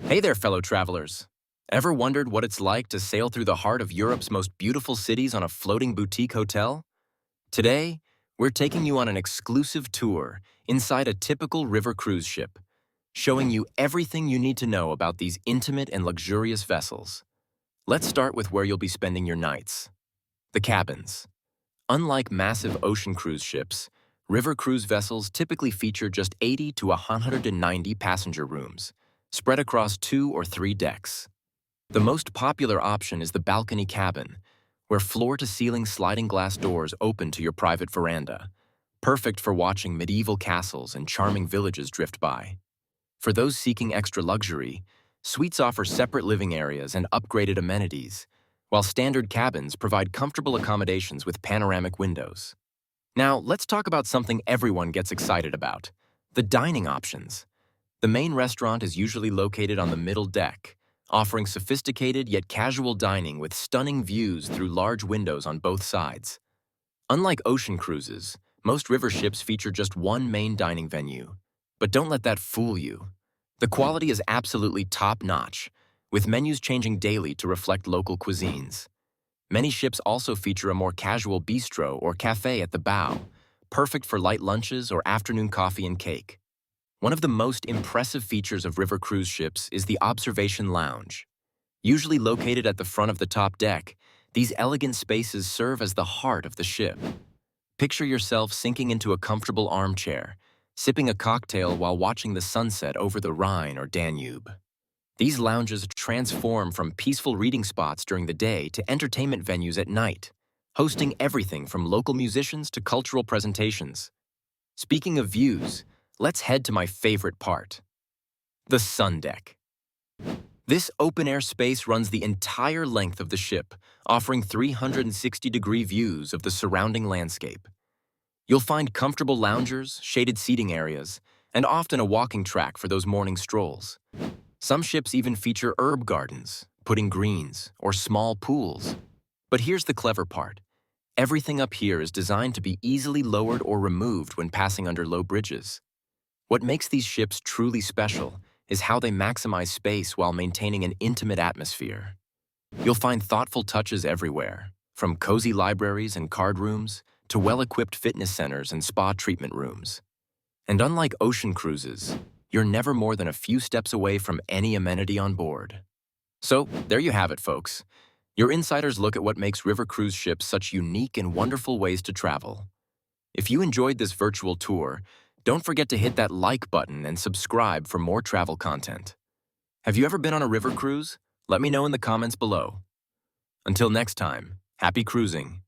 Hey there, fellow travelers. Ever wondered what it's like to sail through the heart of Europe's most beautiful cities on a floating boutique hotel? Today, we're taking you on an exclusive tour inside a typical river cruise ship, showing you everything you need to know about these intimate and luxurious vessels. Let's start with where you'll be spending your nights. The cabins. Unlike massive ocean cruise ships, river cruise vessels typically feature just 80 to 190 passenger rooms, spread across 2 or 3 decks. The most popular option is the balcony cabin, where floor-to-ceiling sliding glass doors open to your private veranda, perfect for watching medieval castles and charming villages drift by. For those seeking extra luxury, suites offer separate living areas and upgraded amenities, while standard cabins provide comfortable accommodations with panoramic windows. Now, let's talk about something everyone gets excited about: the dining options. The main restaurant is usually located on the middle deck, offering sophisticated yet casual dining with stunning views through large windows on both sides. Unlike ocean cruises, most river ships feature just one main dining venue. But don't let that fool you. The quality is absolutely top-notch, with menus changing daily to reflect local cuisines. Many ships also feature a more casual bistro or cafe at the bow, perfect for light lunches or afternoon coffee and cake. One of the most impressive features of river cruise ships is the observation lounge. Usually located at the front of the top deck, these elegant spaces serve as the heart of the ship. Picture yourself sinking into a comfortable armchair, sipping a cocktail while watching the sunset over the Rhine or Danube. These lounges transform from peaceful reading spots during the day to entertainment venues at night, hosting everything from local musicians to cultural presentations. Speaking of views, let's head to my favorite part: the sun deck. This open-air space runs the entire length of the ship, offering 360-degree views of the surrounding landscape. You'll find comfortable loungers, shaded seating areas, and often a walking track for those morning strolls. Some ships even feature herb gardens, putting greens, or small pools. But here's the clever part: everything up here is designed to be easily lowered or removed when passing under low bridges. What makes these ships truly special is how they maximize space while maintaining an intimate atmosphere. You'll find thoughtful touches everywhere, from cozy libraries and card rooms to well-equipped fitness centers and spa treatment rooms. And unlike ocean cruises, you're never more than a few steps away from any amenity on board. So, there you have it, folks. Your insider's look at what makes river cruise ships such unique and wonderful ways to travel. If you enjoyed this virtual tour, don't forget to hit that like button and subscribe for more travel content. Have you ever been on a river cruise? Let me know in the comments below. Until next time, happy cruising.